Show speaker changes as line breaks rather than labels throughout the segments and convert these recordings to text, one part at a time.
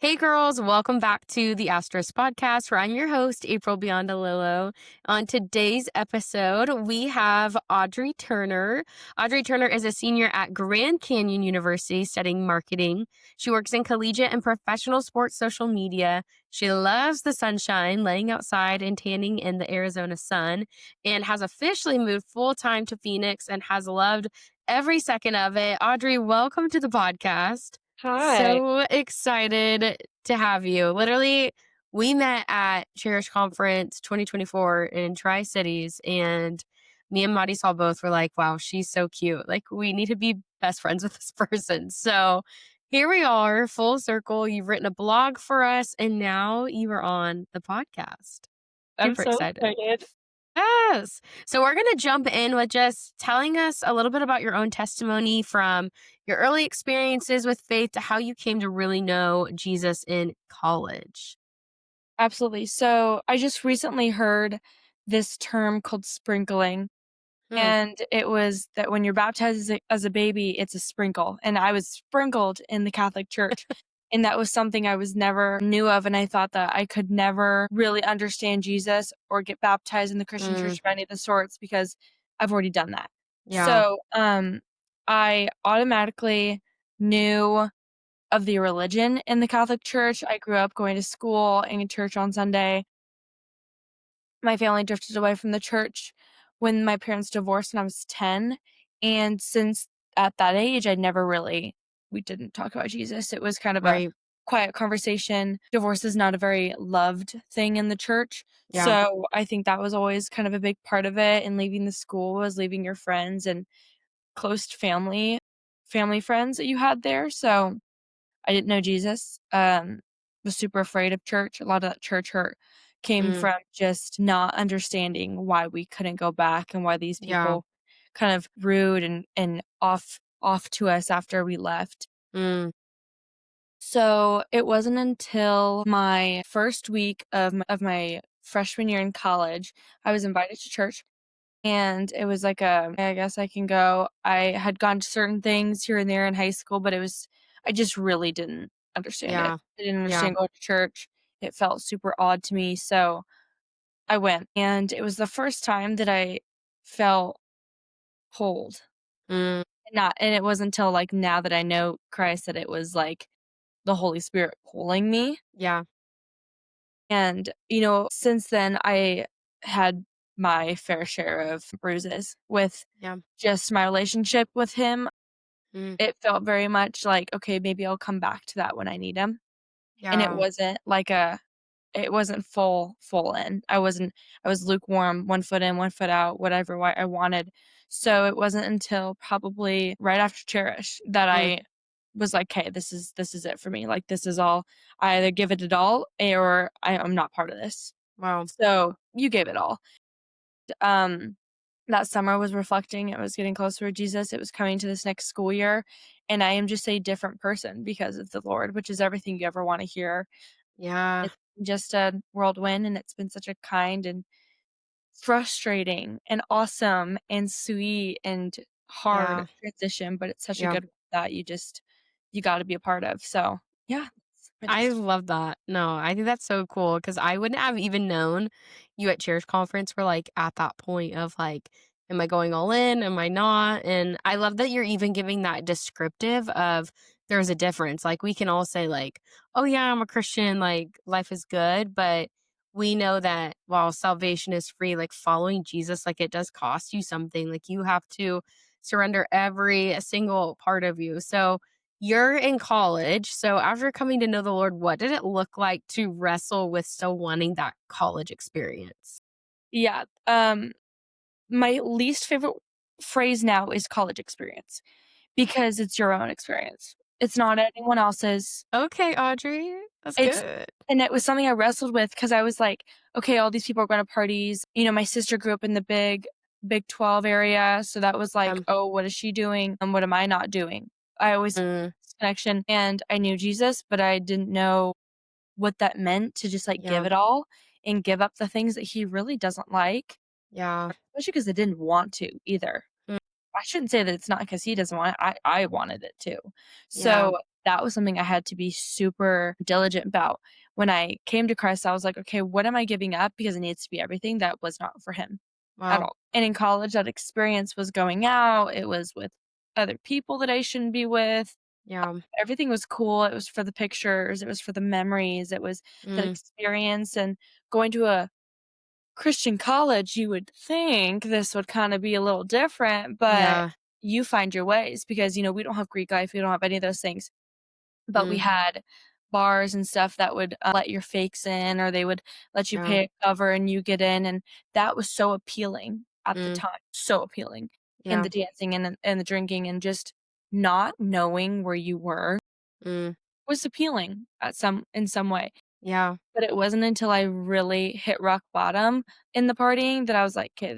Hey girls, welcome back to the Astros podcast where I'm your host, April Biondolillo. On today's episode, we have Audrey Turner. Audrey Turner is a senior at Grand Canyon University studying marketing. She works in collegiate and professional sports social media. She loves the sunshine, laying outside and tanning in the Arizona sun, and has officially moved full time to Phoenix and has loved every second of it. Audrey, welcome to the podcast.
Hi.
So excited to have you. Literally, we met at Cherish Conference 2024 in Tri Cities, and me and Marisol both were like, wow, she's so cute. Like, we need to be best friends with this person. So here we are, full circle. You've written a blog for us, and now you are on the podcast.
I'm
Super
so
excited.
excited.
Yes. So we're going to jump in with just telling us a little bit about your own testimony from your early experiences with faith to how you came to really know Jesus in college.
Absolutely. So I just recently heard this term called sprinkling,
Hmm.
and it was that when you're baptized as a baby, it's a sprinkle. And I was sprinkled in the Catholic Church. And that was something I was never knew of. And I thought that I could never really understand Jesus or get baptized in the Christian
Mm,
church of any of the sorts because I've already done that.
yeah.
So I automatically knew of the religion in the Catholic Church. I grew up going to school and in church on Sunday. My family drifted away from the church when my parents divorced when I was 10. And since at that age, we didn't talk about Jesus. It was kind of a
Right.
quiet conversation. Divorce is not a very loved thing in the church.
Yeah.
So I think that was always kind of a big part of it. And leaving the school was leaving your friends and close family friends that you had there. So I didn't know Jesus, was super afraid of church. A lot of that church hurt came
Mm,
from just not understanding why we couldn't go back and why these
yeah.
people kind of rude and off to us after we left.
Mm,
So it wasn't until my first week of my freshman year in college, I was invited to church. And it was like I guess I can go. I had gone to certain things here and there in high school, but I just really didn't understand it.
yeah.
I didn't
Yeah.
understand going to church. It felt super odd to me. So I went. And it was the first time that I felt pulled.
Mm,
And it wasn't until like now that I know Christ that it was like the Holy Spirit pulling me.
yeah.
And, since then, I had my fair share of bruises with
Yeah.
just my relationship with him.
Mm,
It felt very much like, okay, maybe I'll come back to that when I need him. And
yeah.
it wasn't full in. I was lukewarm, 1 foot in, 1 foot out, whatever way I wanted. So it wasn't until probably right after Cherish that
Mm,
I was like, "Hey, this is it for me. Like, this is all. I either give it all or I'm not part of this."
wow.
So you gave it all. Um, that summer was reflecting. It was getting closer to Jesus. It was coming to this next school year, and I am just a different person because of the Lord, which is everything you ever want to hear.
Yeah.
It's just a whirlwind, and it's been such a kind and frustrating and awesome and sweet and hard
Yeah.
transition, but it's such a
Yeah.
good one that you gotta be a part of. So, yeah, that's my
I
testimony.
love that. No, I think that's so cool because I wouldn't have even known you at Cheers Conference were like at that point of like, am I going all in? Am I not? And I love that you're even giving that descriptive of there's a difference. Like we can all say like, oh yeah, I'm a Christian, like life is good, but we know that while salvation is free, like following Jesus, like it does cost you something. Like you have to surrender every single part of you. So you're in college, so after coming to know the Lord, what did it look like to wrestle with still wanting that college experience?
Yeah, my least favorite phrase now is college experience because it's your own experience. It's not anyone else's.
Okay, Audrey, that's
It's
good.
and it was something I wrestled with because I was like, "Okay, all these people are going to parties." My sister grew up in the Big 12 area, so that was like,
Um,
"Oh, what is she doing and what am I not doing?" I always
mm,
this connection and I knew Jesus, but I didn't know what that meant to just like give
yeah,
it all and give up the things that he really doesn't like,
yeah,
especially because I didn't want to either.
mm,
I shouldn't say that it's not because he doesn't want it. I wanted it too.
yeah,
So that was something I had to be super diligent about. When I came to Christ, I was like, "Okay, what am I giving up because it needs to be everything that was not for him at
Wow.
all." And in college, that experience was going out, it was with other people that I shouldn't be with.
Yeah.
Everything was cool, it was for the pictures, it was for the memories, it was that
Mm.
experience, and going to a Christian college, you would think this would kinda be a little different, but
Yeah.
you find your ways because, we don't have Greek life, we don't have any of those things, but we
Mm.
had bars and stuff that would, let your fakes in, or they would let you
Yeah.
pay a cover and you get in, and that was so appealing at the
Mm.
time, so appealing. And
Yeah.
the dancing and the drinking and just not knowing where you were
Mm.
was appealing in some way.
Yeah.
But it wasn't until I really hit rock bottom in the partying that I was like, "'Kay,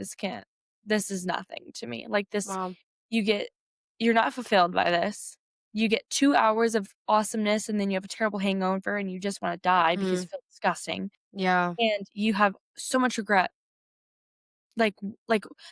this is nothing to me." Like, this
Wow.
you get you're not fulfilled by this. You get 2 hours of awesomeness, and then you have a terrible hangover, and you just wanna die because
Mm.
you feel disgusting,
Yeah.
and you have so much regret, like,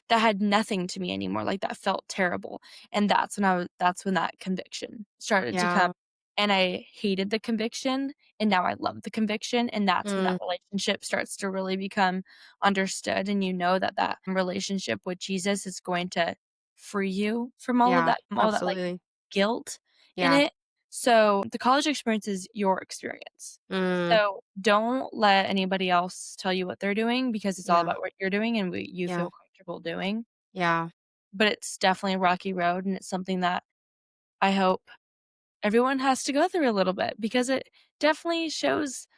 that had nothing to me anymore, like, that felt terrible, and that's when that conviction started to come,
Yeah.
and I hated the conviction, and now I love the conviction, and that's when that
Mm.
relationship starts to really become understood, and you know that that relationship with Jesus is going to free you from
Yeah.
all that, like,
Absolutely.
guilt in
Yeah.
it. So, the college experience is your experience.
Mm.
So, don't let anybody else tell you what they're doing because it's all
Yeah.
about what you're doing and what you
Yeah.
feel comfortable doing.
Yeah.
But it's definitely a rocky road, and it's something that I hope everyone has to go through a little bit because it definitely shows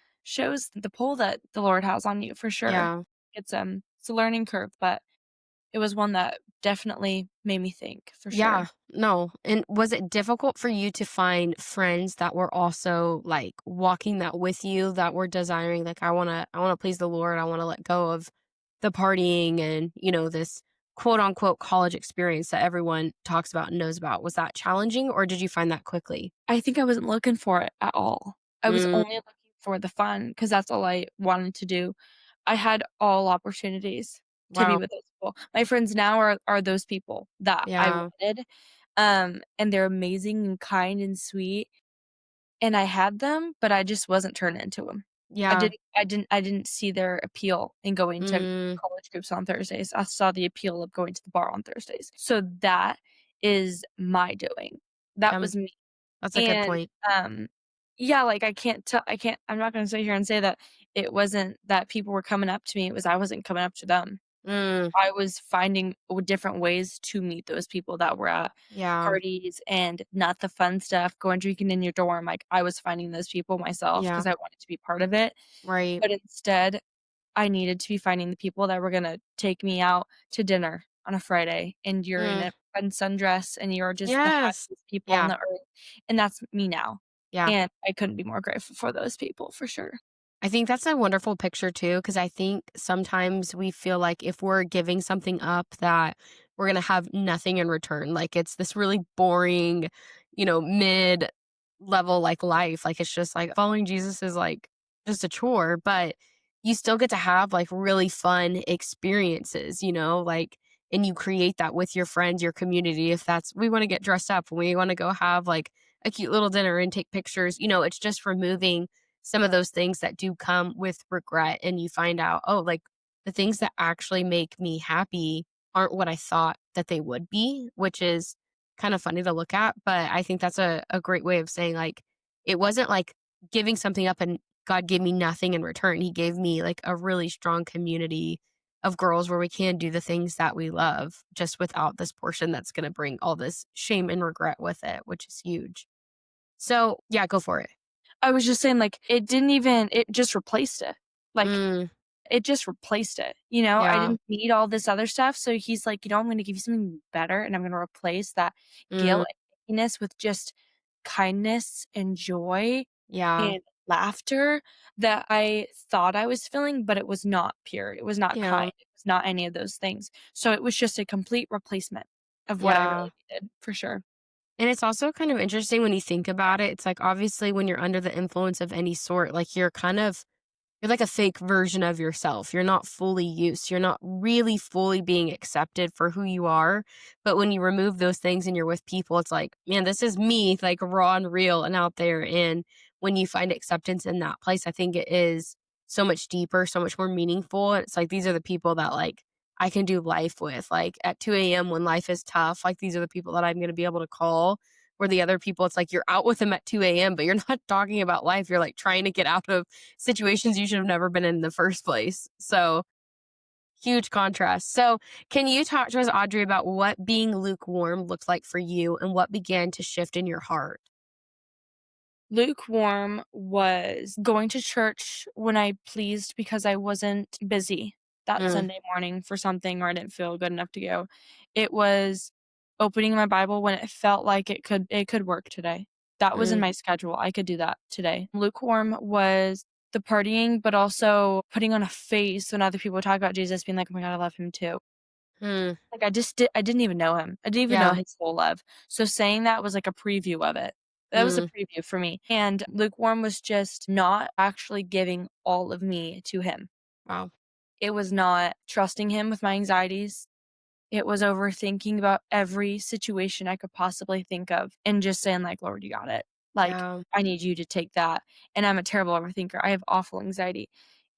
the pull that the Lord has on you for sure.
Yeah.
It's a learning curve, but it was one that definitely made me think for
Yeah.
sure.
No. And was it difficult for you to find friends that were also like walking that with you that were desiring like I want to please the Lord. I want to let go of the partying and, this quote unquote college experience that everyone talks about and knows about. Was that challenging or did you find that quickly?
I think I wasn't looking for it at all. I was
Mm.
only looking for the fun because that's all I wanted to do. I had all opportunities to be
Wow.
with those people. My friends now are those people that I
Yeah.
wanted, and they're amazing and kind and sweet, and I had them, but I just wasn't turned into them.
Yeah.
I didn't see their appeal in going to
Mm.
college groups on Thursdays. I saw the appeal of going to the bar on Thursdays. So that is my doing. That
Yeah.
was me.
That's a good
And,
point.
um, yeah, like, I'm not gonna sit here and say that it wasn't that people were coming up to me, it was I wasn't coming up to them.
Mm.
I was finding different ways to meet those people that were at
Yeah.
parties and not the fun stuff, going drinking in your dorm, like, I was finding those people myself
Yeah.
because I wanted to be part of it,
Right.
but instead, I needed to be finding the people that were gonna take me out to dinner on a Friday, and you're in
Mm.
a fun sundress, and you're just the
Yes.
happiest people on
Yeah.
the earth, and that's me now,
Yeah.
and I couldn't be more grateful for those people, for sure.
I think that's a wonderful picture too, because I think sometimes we feel like if we're giving something up that we're gonna have nothing in return. Like it's this really boring, mid level like life. Like it's just like following Jesus is like just a chore, but you still get to have like really fun experiences, like and you create that with your friends, your community. If that's we want to get dressed up, we want to go have like a cute little dinner and take pictures, it's just removing some of those things that do come with regret and you find out, oh, like the things that actually make me happy aren't what I thought that they would be, which is kind of funny to look at. But I think that's a great way of saying like it wasn't like giving something up and God gave me nothing in return. He gave me like a really strong community of girls where we can do the things that we love just without this portion that's going to bring all this shame and regret with it, which is huge. So, yeah, go for it.
I was just saying, like, it just replaced it. Like,
Mm,
it just replaced it, I
yeah.
didn't need all this other stuff, so he's like, I'm gonna give you something better, and I'm gonna replace that
Mm,
guilt and ickiness with just kindness and joy
yeah.
and laughter that I thought I was feeling, but it was not pure, it was not kind,
Yeah.
it was not any of those things. So it was just a complete replacement of what I
Yeah.
really needed, for sure.
And it's also kind of interesting when you think about it. It's like obviously when you're under the influence of any sort, like you're kind of You're like a fake version of yourself. You're not fully used. You're not really fully being accepted for who you are. But when you remove those things and you're with people, it's like, man, this is me, like raw and real and out there. And when you find acceptance in that place, I think it is so much deeper, so much more meaningful. It's like these are the people that like I can do life with. Like at 2 a.m. when life is tough, like these are the people that I'm going to be able to call. Where the other people, it's like you're out with them at 2 a.m., but you're not talking about life. You're like trying to get out of situations you should have never been in the first place. So, huge contrast. So, can you talk to us, Audrey, about what being lukewarm looked like for you and what began to shift in your heart?
Lukewarm was going to church when I pleased because I wasn't busy that
Mm,
Sunday morning for something or I didn't feel good enough to go. It was opening my Bible when it felt like it could work today. That was in
mm,
my schedule. I could do that today. Lukewarm was the partying, but also putting on a face when other people talk about Jesus, being like, "Oh my god, I love him too."
mm,
Like, I didn't even know him. I didn't even know
yeah,
his whole love. So saying that was like a preview of it. That was a
mm,
preview for me. And lukewarm was just not actually giving all of me to him.
wow,
It was not trusting him with my anxieties. It was overthinking about every situation I could possibly think of and just saying like, "Lord, you got it. Like,
yeah,
I need you to take that." And I'm a terrible overthinker. I have awful anxiety.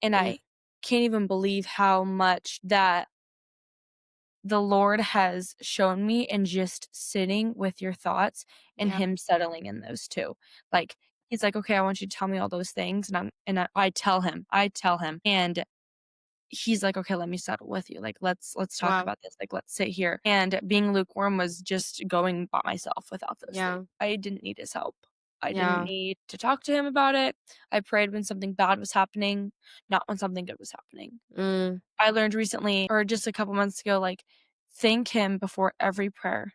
And
mm,
I can't even believe how much that the Lord has shown me in just sitting with your thoughts and
yeah,
him settling in those too. Like, he's like, "Okay, I want you to tell me all those things." And I tell him, and he's like, "Okay, let me settle with you. Like, let's talk
wow,
about this. Like, let's sit here." And being lukewarm was just going by myself without those things.
yeah,
I didn't need his help. I didn't
yeah,
need to talk to him about it. I prayed when something bad was happening, not when something good was happening.
mm,
I learned recently or just a couple months ago, like, thank him before every prayer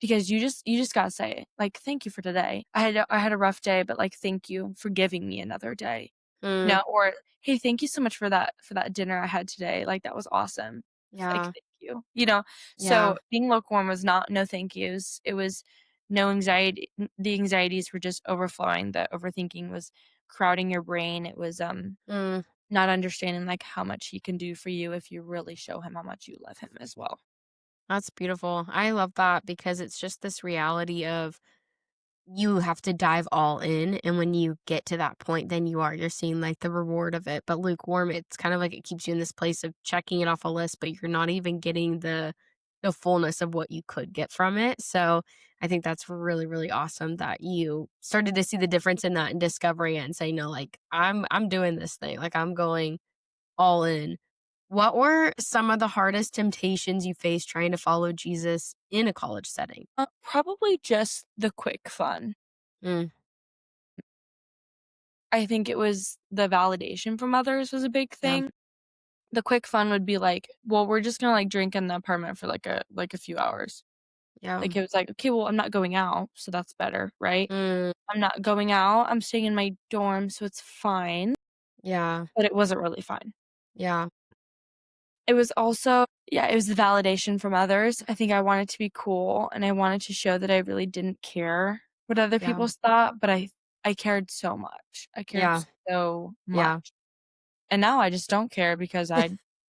because you just gotta say it. Like, "Thank you for today. I had a rough day, but, like, thank you for giving me another day."
mm,
No, or, "Hey, thank you so much for that dinner I had today. Like, that was awesome. Like,
yeah,
thank you." You know?
yeah,
So, being lukewarm was not no thank yous. It was no anxiety the anxieties were just overflowing. The overthinking was crowding your brain. It was,
mm.
not understanding, like, how much he can do for you if you really show him how much you love him as well.
That's beautiful. I love that because it's just this reality of you have to dive all in, and when you get to that point, then you're seeing, like, the reward of it, but lukewarm, it's kind of like it keeps you in this place of checking it off a list, but you're not even getting the fullness of what you could get from it, so I think that's really, really awesome that you started to see the difference in that and discovering it and saying, "No, like, I'm doing this thing, like, I'm going all in." What were some of the hardest temptations you faced trying to follow Jesus in a college setting?
Probably just the quick fun.
Mm,
I think it was the validation from others was a big
yeah,
thing. The quick fun would be like, "Well, we're just gonna, like, drink in the apartment for, like, a few hours."
yeah.
Like, it was like, "Okay, well, I'm not going out, so that's better, right?
Mm,
I'm not going out, I'm staying in my dorm, so it's fine."
yeah,
But it wasn't really fine.
yeah,
It was also yeah, it was the validation from others. I think I wanted to be cool, and I wanted to show that I really didn't care what other
yeah,
people thought, but I cared so much. I cared
yeah,
so
yeah.
much. And now I just don't care because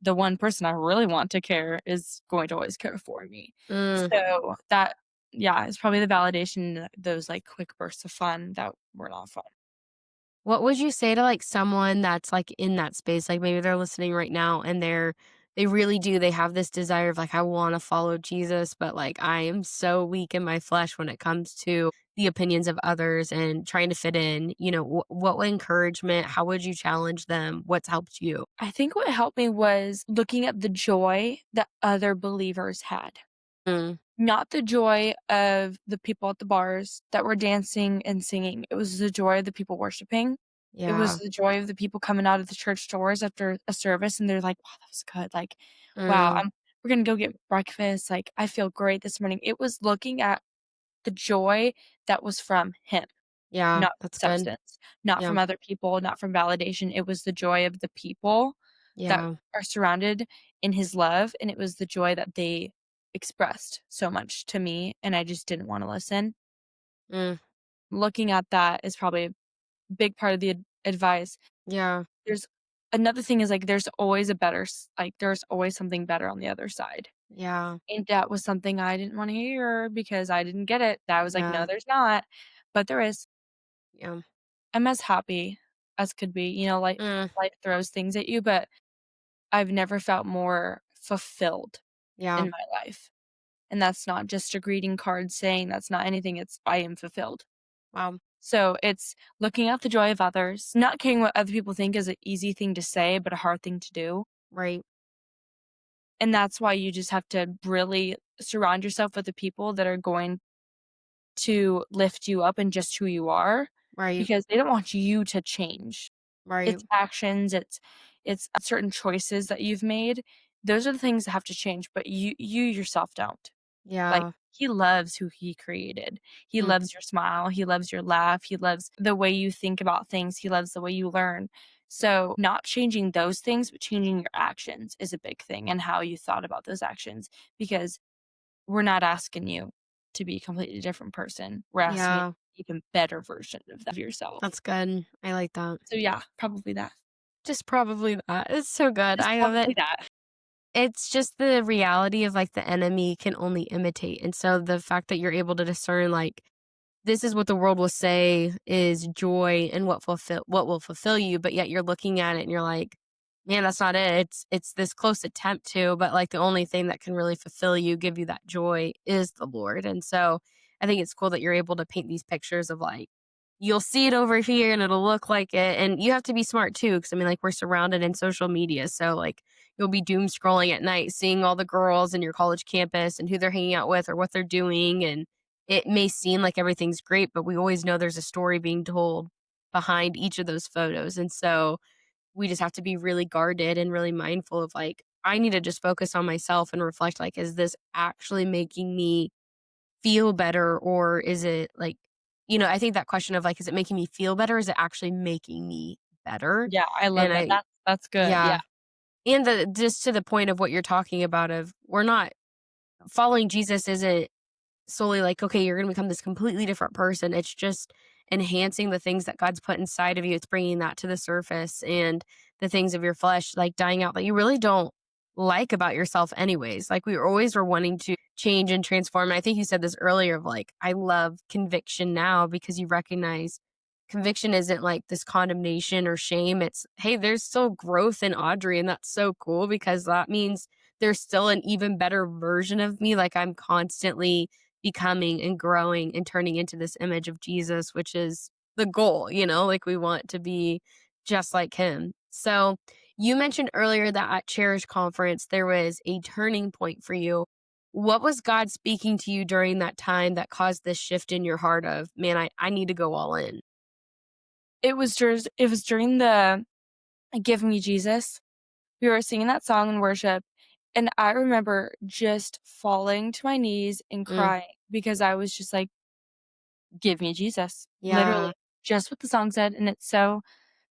the one person I really want to care is going to always care for me.
Mm.
So that yeah, it's probably the validation, those, like, quick bursts of fun that were not fun.
What would you say to, like, someone that's, like, in that space? Like, maybe they're listening right now and they really do, they have this desire of, like, "I wanna follow Jesus, but, like, I am so weak in my flesh when it comes to the opinions of others and trying to fit in." You know, what would encouragement how would you challenge them? What's helped you?
I think what helped me was looking at the joy that other believers had.
Mm,
Not the joy of the people at the bars that were dancing and singing. It was the joy of the people worshiping. It was
yeah.
the joy of the people coming out of the church doors after a service, and they're like, "Wow, that was good." Like, "Wow,
Mm,
we're gonna go get breakfast. Like, I feel great this morning." It was looking at the joy that was from him,
yeah,
not
that's good.
substance, not
Yeah,
from other people, not from validation. It was the joy of the people that
yeah,
are surrounded in his love, and it was the joy that they expressed so much to me, and I just didn't wanna listen.
mm,
Looking at that is probably a big part of the advice.
yeah.
there's another thing is, like, there's always a better s like, there's always something better on the other side.
Yeah.
And that was something I didn't wanna hear because I didn't get it. That was like, "No,
Yeah.
there's not." But there is.
Yeah.
I'm as happy as could be, like,
Mm,
life throws things at you, but I've never felt more fulfilled
yeah.
in my life. And that's not just a greeting card saying that's not anything, it's I am fulfilled.
Wow.
So, it's looking at the joy of others, not caring what other people think is an easy thing to say, but a hard thing to do.
Right.
And that's why you just have to really surround yourself with the people that are going to lift you up in just who you are,
Right.
because they don't want you to change.
Right.
It's actions, it's certain choices that you've made. Those are the things that have to change, but you yourself don't. Like,
Yeah.
he loves who he created. He
Mm,
loves your smile, he loves your laugh, he loves the way you think about things, he loves the way you learn. So, not changing those things, but changing your actions is a big thing and how you thought about those actions, because we're not asking you to be a completely different person. We're asking you to
yeah.
be an even better version of yourself.
That's good. I like that.
So, yeah, probably that.
Just probably that. It's so good.
Just
I love it.
probably that.
It's just the reality of, like, the enemy can only imitate, and so the fact that you're able to discern, like, this is what the world will say is joy and what will fulfill you, but yet you're looking at it and you're like, "Man, that's not it. It's this close attempt to, but, like, the only thing that can really fulfill you, give you that joy is the Lord." And so, I think it's cool that you're able to paint these pictures of, like, you'll see it over here and it'll look like it, and you have to be smart too, because I mean, like, we're surrounded in social media, so, like, you'll be doom scrolling at night, seeing all the girls in your college campus and who they're hanging out with or what they're doing, and it may seem like everything's great, but we always know there's a story being told behind each of those photos, and so we just have to be really guarded and really mindful of, like, I need to just focus on myself and reflect, like, is this actually making me feel better, or is it, like, I think that question of, like, is it making me feel better? Is it actually making me better?
Yeah, I love
And
that.
I
That's good, yeah.
yeah, and the just to the point of what you're talking about of we're not following Jesus isn't solely like, okay, you're gonna become this completely different person. It's just enhancing the things that God's put inside of you. It's bringing that to the surface, and the things of your flesh, like, dying out that you really don't like about yourself anyways. Like, we always were wanting to change and transform. And I think you said this earlier of, like, I love conviction now because you recognize conviction isn't like this condemnation or shame. It's, hey, there's still growth in Audrey, and that's so cool because that means there's still an even better version of me. Like, I'm constantly becoming and growing and turning into this image of Jesus, which is the goal, like, we want to be just like him. So, you mentioned earlier that at Cherish Conference, there was a turning point for you. What was God speaking to you during that time that caused this shift in your heart of, man, I need to go all in?
It was during the "Give Me Jesus." We were singing that song in worship, and I remember just falling to my knees and
Mm,
crying because I was just like, "Give me Jesus."
yeah,
Literally, just what the song said, and it's so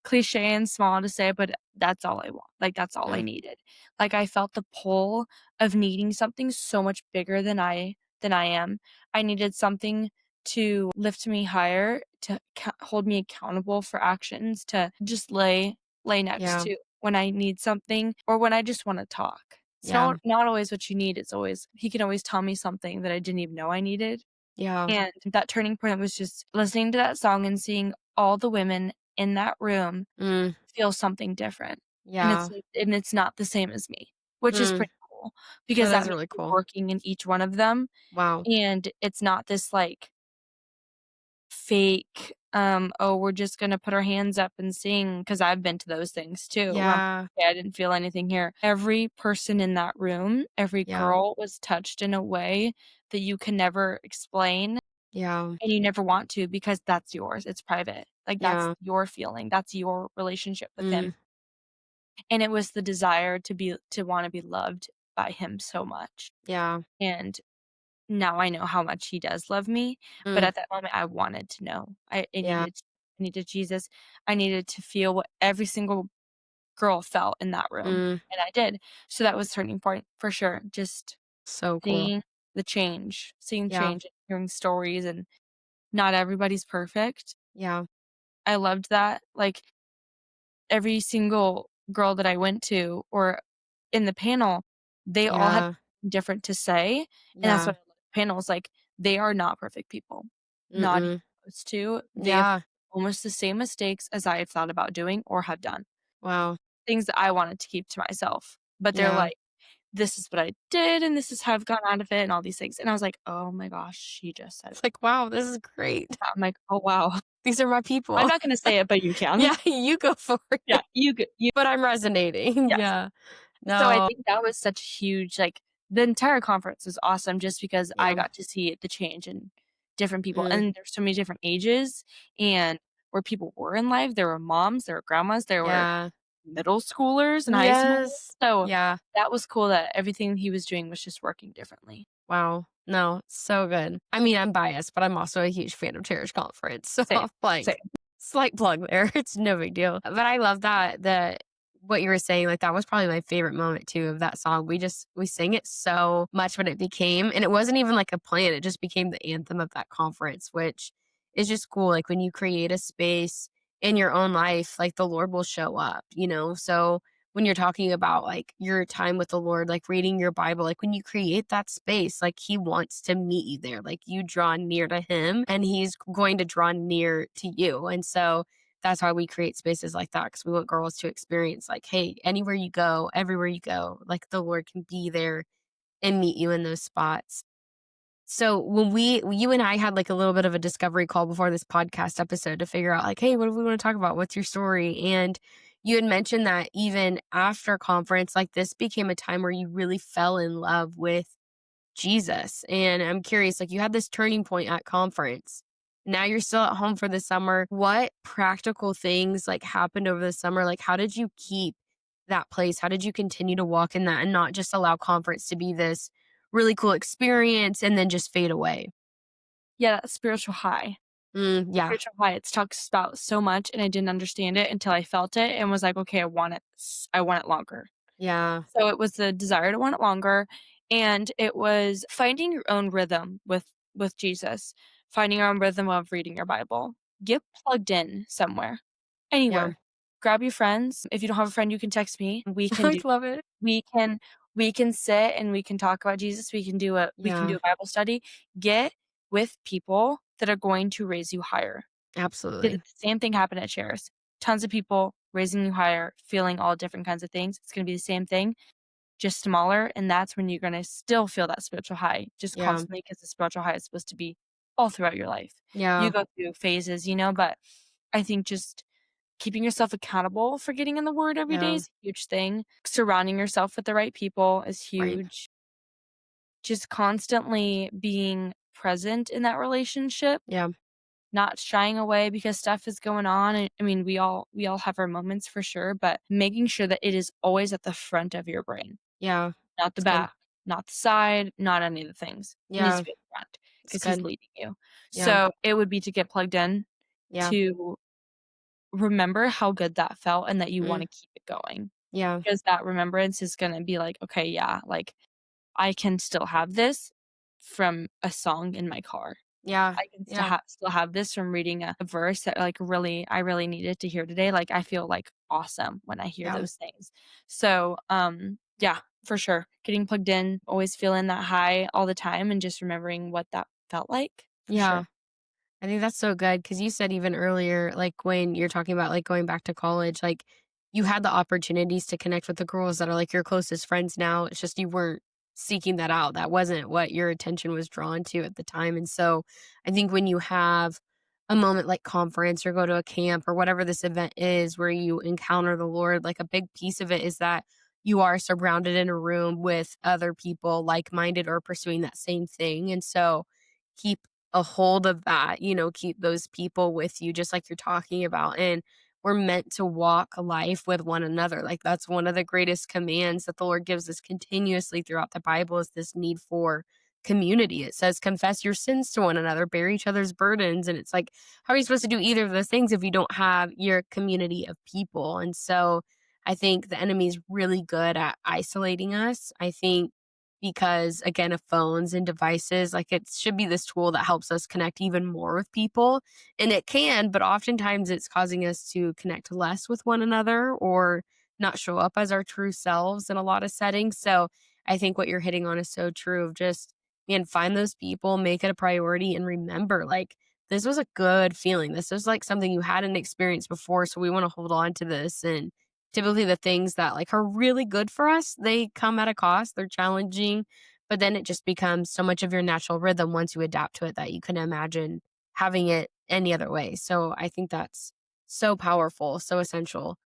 cliché and small to say, but that's all I want. Like, that's all I
mm,
needed. Like, I felt the pull of needing something so much bigger than I am. I needed something to lift me higher, to hold me accountable for actions, to just lay next
yeah,
to when I need something or when I just wanna talk. It's
yeah,
not always what you need, it's always he can always tell me something that I didn't even know I needed.
yeah,
And that turning point was just listening to that song and seeing all the women in that room
mm,
feel something different, and
yeah,
it's not the same as me, which is
mm.
pretty cool because
That
that
is
means
really
he's
cool.
working in each one of them,
Wow.
and it's not this, like, fake, "Oh, we're just gonna put our hands up and sing," because 'cause I've been to those things too, where I'm
Yeah,
like, "Okay, I didn't feel anything here." Every person in that room, every
yeah,
girl was touched in a way that you can never explain,
yeah,
and you never want to because that's yours, it's private. Like, that's
yeah,
your feeling, that's your relationship with
mm,
him. And it was the desire to wanna be loved by him so much.
yeah,
And now I know how much he does love me, but
mm,
at that moment, I wanted to know.
yeah,
I needed Jesus. I needed to feel what every single girl felt in that room,
mm,
and I did. So that was turning point for sure. Just
so cool.
seeing
Yeah,
change, and hearing stories, and not everybody's perfect.
yeah,
I loved that. Like, every single girl that I went to or in the panel, they all had
Yeah.
different to say, and that's
Yeah.
what I love panels, like, they are not perfect people. Not even
Mm-mm.
close to. They have
Yeah.
almost the same mistakes as I have thought about doing or have done.
Wow.
Things that I wanted to keep to myself, but they're
Yeah.
like, "This is what I did, and this is how I've gotten out of it," and all these things, and I was like, "Oh my gosh, she just said
It's like, wow, this is great.
that." I'm like, "Oh, wow."
These are my
I'm
people.
not gonna say it, but you can.
Yeah, you go for
Yeah,
it.
you
But I'm resonating.
yes.
Yeah.
So I
No.
think that was such a huge like, the entire conference was awesome just because I
Yeah.
got to see the change in different people,
Mm.
and there's so many different ages and where people were in life. There were moms, there were grandmas, there were
Yeah.
middle schoolers and high schoolers,
Yes.
so
Yeah.
that was cool that everything he was doing was just working differently.
Wow. No, so good. I mean, I'm biased, but I'm also a huge fan of Cherish Conference. So
Same, same.
like slight plug there. It's no big deal. But I love that what you were saying, like that was probably my favorite moment too of that song. We sang it so much when it became, and it wasn't even like a plan. It just became the anthem of that conference, which is just cool. Like when you create a space in your own life, like the Lord will show up, you know? So when you're talking about like your time with the Lord, like reading your Bible, like when you create that space, like He wants to meet you there. Like you draw near to Him and He's going to draw near to you. And so that's why we create spaces like that because we want girls to experience like, hey, anywhere you go, everywhere you go, like the Lord can be there and meet you in those spots. So when you and I had like a little bit of a discovery call before this podcast episode to figure out like, hey, what do we want to talk about? What's your story? And you had mentioned that even after conference, like this became a time where you really fell in love with Jesus. And I'm curious, like you had this turning point at conference. Now you're still at home for the summer. What practical things like happened over the summer? Like how did you keep that place? How did you continue to walk in that and not just allow conference to be this really cool experience and then just fade away?
Yeah, that spiritual high.
Yeah.
Spiritual high, it's talks about so much, and I didn't understand it until I felt it and was like, "Okay, I want it longer."
Yeah.
So it was the desire to want it longer, and it was finding your own rhythm with Jesus, finding your own rhythm of reading your Bible. Get plugged in somewhere,
Yeah.
anywhere. Grab your friends. If you don't have a friend, you can text me.
I love it.
We can we can sit and we can talk about Jesus. We can do
Yeah.
a Bible study. Get with people that are going to raise you higher. Did the
Absolutely.
same thing happen at Shares. Tons of people raising you higher, feeling all different kinds of things. It's gonna be the same thing, just smaller, and that's when you're gonna still feel that spiritual high just
Yeah.
constantly because the spiritual high is supposed to be all throughout your life. You
Yeah.
go through phases, but I think just keeping yourself accountable for getting in the Word every day
Yeah.
is a huge thing. Surrounding yourself with the right people is
Right.
huge. Just constantly being present in that relationship,
Yeah.
not shying away because stuff is going on, and I mean, we all have our moments for sure, but making sure that it is always at the front of your brain,
Yeah.
not the
It's good.
back, not the side, not any of the things. It needs
Yeah.
to be at the front
It's
because he's
good.
leading you.
Yeah.
So, it would be to get plugged in,
Yeah.
to remember how good that felt and that you
Mm.
wanna keep it going,
Yeah.
because that remembrance is gonna be like, "Okay, yeah, like, I can still have this from a song in my car.
Yeah.
I can
Yeah.
still have this from reading a verse that, like, I really needed to hear today." Like, I feel, like, awesome when I hear
Yeah.
those things. So, yeah, for sure. Getting plugged in, always feeling that high all the time, and just remembering what that felt like, for sure.
Yeah. I think that's so good because you said even earlier, like when you're talking about like going back to college, like you had the opportunities to connect with the girls that are like your closest friends now. It's just you weren't seeking that out. That wasn't what your attention was drawn to at the time. And so I think when you have a moment like conference or go to a camp or whatever this event is where you encounter the Lord, like a big piece of it is that you are surrounded in a room with other people like minded or pursuing that same thing. And so keep a hold of that, keep those people with you just like you're talking about, and we're meant to walk life with one another. Like that's one of the greatest commands that the Lord gives us continuously throughout the Bible is this need for community. It says confess your sins to one another, bear each other's burdens, and it's like how are you supposed to do either of those things if you don't have your community of people? And so I think the enemy's really good at isolating us. I think because, again, of phones and devices. Like, it should be this tool that helps us connect even more with people, and it can, but oftentimes it's causing us to connect less with one another or not show up as our true selves in a lot of settings. So, I think what you're hitting on is so true of just, man, find those people, make it a priority, and remember, like, this was a good feeling. This was, like, something you hadn't experienced before, so we wanna hold on to this, and typically the things that, like, are really good for us, they come at a cost, they're challenging, but then it just becomes so much of your natural rhythm once you adapt to it that you couldn't imagine having it any other way. So I think that's so powerful, so essential.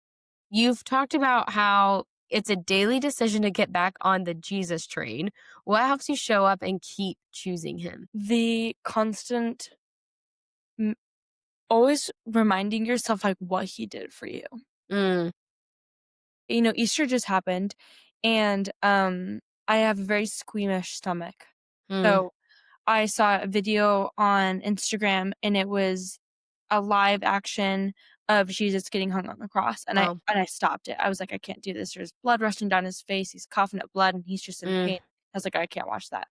You've talked about how it's a daily decision to get back on the Jesus train. What helps you show up and keep choosing him?
The constant m always reminding yourself, like, what he did for you.
Mm,
Easter just happened, and, I have a very squeamish stomach.
mm,
So, I saw a video on Instagram, and it was a live action of Jesus getting hung on the cross, and I
wow.
and I stopped it. I was like, "I can't do this." There's blood rushing down his face, he's coughing up blood, and he's just in
Mm,
pain. I was like, "I can't watch that."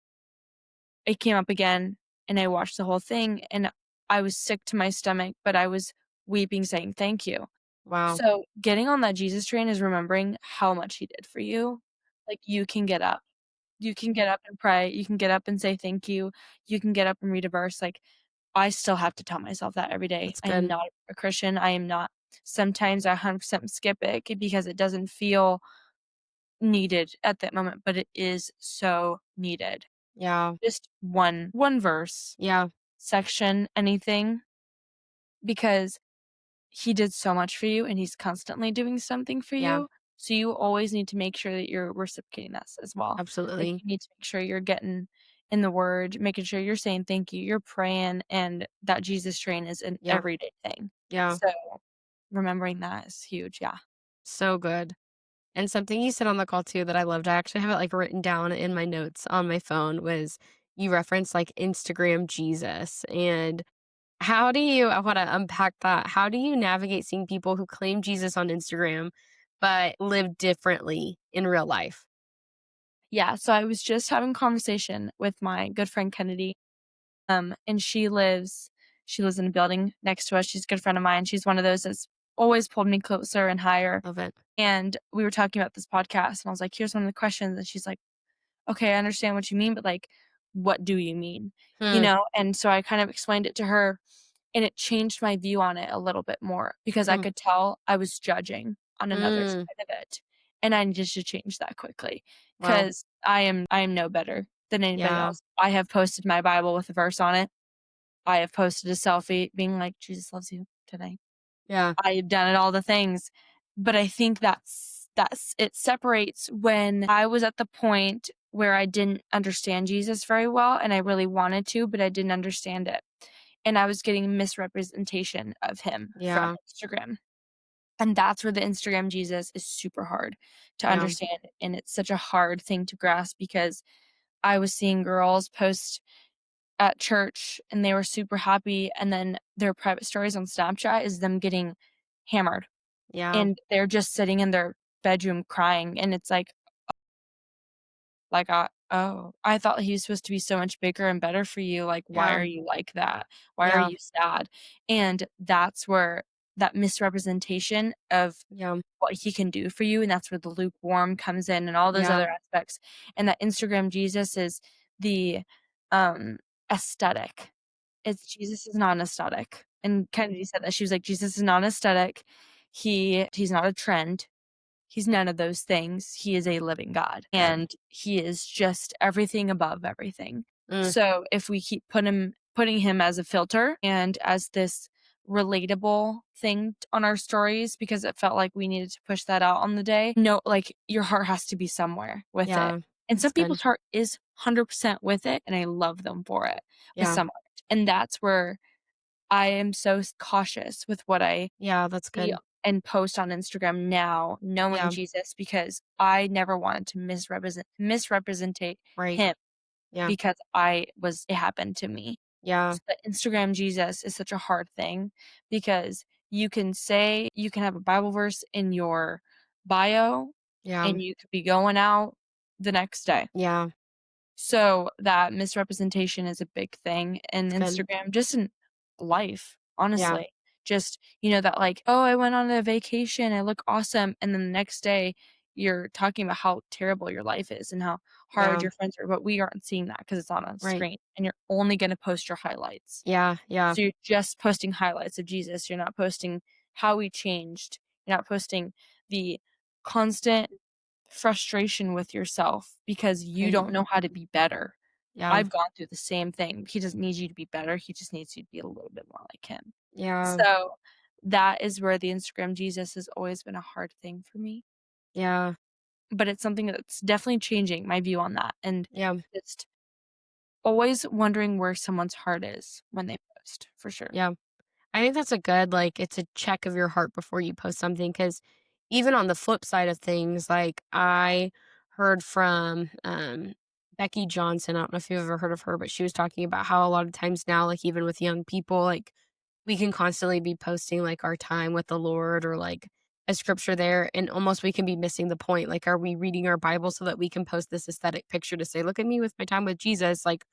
It came up again, and I watched the whole thing, and I was sick to my stomach, but I was weeping saying, "Thank you."
wow.
So, getting on that Jesus train is remembering how much he did for you. Like, you can get up. You can get up and pray, you can get up and say thank you can get up and read a verse, like, I still have to tell myself that every day.
That's
I am
good.
not a Christian, I am not. Sometimes I 100% skip it because it doesn't feel needed at that moment, but it is so needed.
Yeah,
Just one verse,
yeah,
section, anything, because he did so much for you and he's constantly doing something for
yeah,
you. So you always need to make sure that you're reciprocating that as well. Like
absolutely.
you need to make sure you're getting in the word, making sure you're saying thank you, you're praying, and that Jesus train is an
Yeah,
everyday thing.
yeah.
So remembering that is huge. Yeah.
So good. And something you said on the call too that I loved, I actually have it like written down in my notes on my phone was you referenced like Instagram Jesus. And how do you, I want to unpack that. How do you navigate seeing people who claim Jesus on Instagram but live differently in real life?
Yeah. So I was just having a conversation with my good friend Kennedy. And she lives in a building next to us. She's a good friend of mine. She's one of those that's always pulled me closer and higher.
Love it.
And we were talking about this podcast, and I was like, "Here's one of the questions." And she's like, "Okay, I understand what you mean, but, like, what do you mean?"
Hmm.
And so I kind of explained it to her, and it changed my view on it a little bit more because I
Hmm.
could tell I was judging on another
Mm.
side of it, and I needed to change that quickly
Wow.
because I am no better than anybody
Yeah.
else. I have posted my Bible with a verse on it. I have posted a selfie being like, "Jesus loves you" today.
Yeah.
I've done it all the things, but I think that's it separates when I was at the point where I didn't understand Jesus very well, and I really wanted to, but I didn't understand it, and I was getting misrepresentation of him from
Yeah.
Instagram, and that's where the Instagram Jesus is super hard to
Yeah.
understand, and it's such a hard thing to grasp because I was seeing girls post at church and they were super happy, and then their private stories on Snapchat is them getting hammered,
Yeah.
and they're just sitting in their bedroom crying, and it's "Oh, I thought he was supposed to be so much bigger and better for you, like, why
Yeah.
are you like that? Why are
Yeah.
you sad?" And that's where that misrepresentation of
Yeah.
what he can do for you, and that's where the lukewarm comes in and all those
Yeah.
other aspects, and that Instagram Jesus is the, um, aesthetic. It's Jesus is not an aesthetic, and Kennedy said that, she was like, "Jesus is not an aesthetic. He's not a trend. He's none of those things. He is a living God,
Good.
and he is just everything above everything."
Mm.
So, if we keep putting him as a filter and as this relatable thing on our stories because it felt like we needed to push that out on the day. No, like, your heart has to be somewhere with it.
Yeah.
And some
That's good.
people's heart is 100% with it, and I love them for it, but
Yeah.
some aren't. And that's where I am so cautious with what I
Yeah. That's
see
good.
and post on Instagram now, knowing
Yeah.
Jesus, because I never wanted to misrepresentate
Right.
him
Yeah.
because it happened to me.
Yeah.
So the Instagram Jesus is such a hard thing because you can have a Bible verse in your bio
Yeah.
and you could be going out the next day.
Yeah.
So that misrepresentation is a big thing in
It's good.
Instagram, just in life,
Yeah,
honestly. Just, that like, "Oh, I went on a vacation, I look awesome," and then the next day, you're talking about how terrible your life is and how hard
yeah,
your friends are, but we aren't seeing that because it's on a
right.
screen, and you're only gonna post your highlights.
Yeah, yeah,
So you're just posting highlights of Jesus, you're not posting how he changed, you're not posting the constant frustration with yourself because you
right.
don't know how to be better.
Yeah,
I've gone through the same thing. He doesn't need you to be better, he just needs you to be a little bit more like him.
yeah,
So, that is where the Instagram Jesus has always been a hard thing for me,
yeah,
but it's something that's definitely changing my view on that, and
yeah,
just always wondering where someone's heart is when they post, for sure.
yeah. I think that's a good, like, it's a check of your heart before you post something. Because even on the flip side of things, like, I heard from, Becky Johnson, I don't know if you've ever heard of her, but she was talking about how a lot of times now, like, even with young people, like, we can constantly be posting, like, our time with the Lord or, like, a scripture there, and almost we can be missing the point. Like, are we reading our Bible so that we can post this aesthetic picture to say, "Look at me with my time with Jesus," like,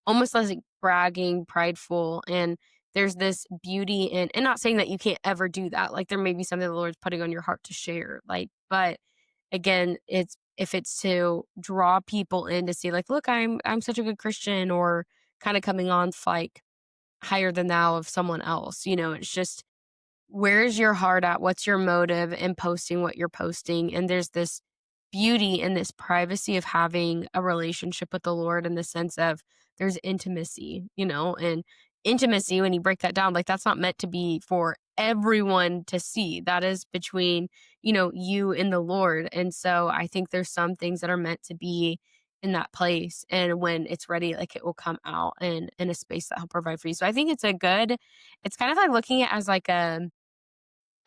almost like bragging, prideful, and there's this beauty in, and not saying that you can't ever do that, like, there may be something the Lord's putting on your heart to share, like, but again, it's if it's to draw people in to see, like, "Look, I'm such a good Christian," or kinda coming on like higher than thou of someone else, it's just, where's your heart at? What's your motive in posting what you're posting? And there's this beauty and this privacy of having a relationship with the Lord in the sense of there's intimacy, and intimacy, when you break that down, like, that's not meant to be for everyone to see. That is between, you and the Lord. And so I think there's some things that are meant to be in that place. And when it's ready, like, it will come out in a space that he'll provide for you. So I think it's kind of like looking at it as like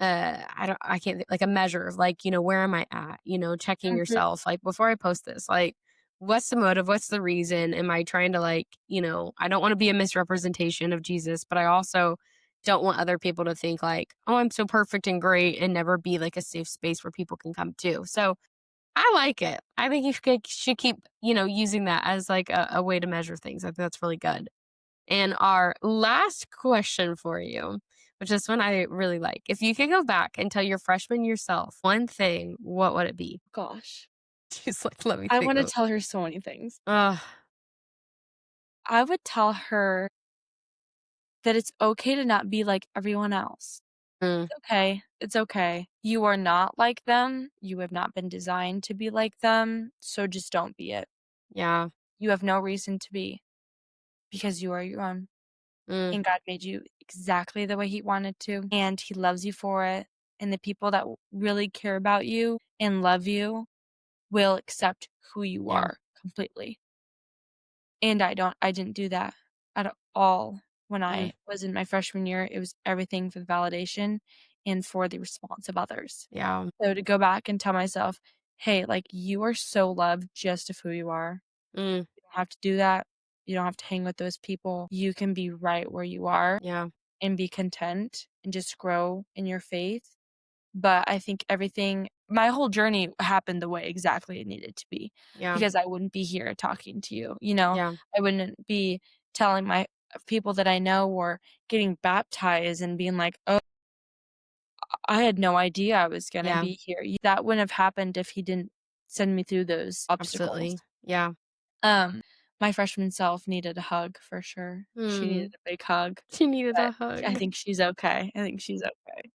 I can't like a measure of, like, where am I at? Checking
Mhm.
yourself, like, before I post this, like, what's the motive? What's the reason? Am I trying to, like, I don't want to be a misrepresentation of Jesus, but I also don't want other people to think like, oh, I'm so perfect and great, and never be like a safe space where people can come to. So I like it. I think you should keep, using that as like a way to measure things. I think that's really good. And our last question for you, which is one I really like. If you could go back and tell your freshman yourself one thing, what would it be?
Gosh.
She's like, let me
I
think
wanna
of.
tell her so many things.
Ugh.
I would tell her that it's okay to not be like everyone else.
Mm,
It's okay. It's okay. You are not like them. You have not been designed to be like them, so just don't be it.
yeah.
You have no reason to be because you are your own,
Mm,
and God made you exactly the way He wanted to, and He loves you for it, and the people that really care about you and love you will accept who you
yeah.
are completely. And I didn't do that at all when
Mm,
I was in my freshman year. It was everything for the validation and for the response of others.
yeah.
So to go back and tell myself, "Hey, like, you are so loved just of who you are.
Mm,
You don't have to do that. You don't have to hang with those people. You can be right where you are
yeah.
and be content and just grow in your faith." But I think everything my whole journey happened the way exactly it needed to be,
Yeah.
because I wouldn't be here talking to you, you know?
Yeah.
I wouldn't be telling my people that I know or getting baptized and being like, "Oh, I had no idea I was gonna
Yeah.
be here." That wouldn't have happened if he didn't send me through those obstacles.
Absolutely. Yeah.
Um, my freshman self needed a hug for sure. She needed
Mm.
a big hug,
She needed
but
a hug.
I think she's okay. I think she's okay.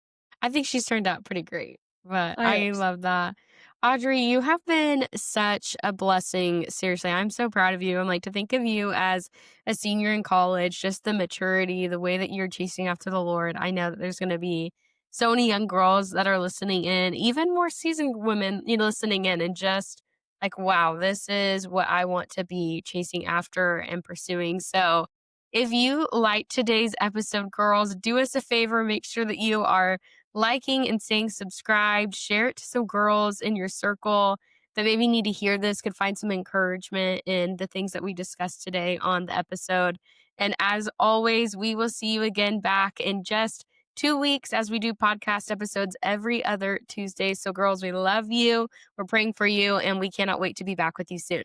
I think she's turned out pretty great, but
I
I
hope so.
love that. Audrey, you have been such a blessing. Seriously, I'm so proud of you. I'm like, to think of you as a senior in college, just the maturity, the way that you're chasing after the Lord. I know that there's going to be so many young girls that are listening in, even more seasoned women, listening in, and just like, wow, this is what I want to be chasing after and pursuing. So, if you like today's episode, girls, do us a favor, make sure that you are liking and staying subscribed. Share it to some girls in your circle that maybe need to hear this, could find some encouragement in the things that we discussed today on the episode. And as always, we will see you again back in just 2 weeks as we do podcast episodes every other Tuesday. So, girls, we love you. We're praying for you, and we cannot wait to be back with you soon.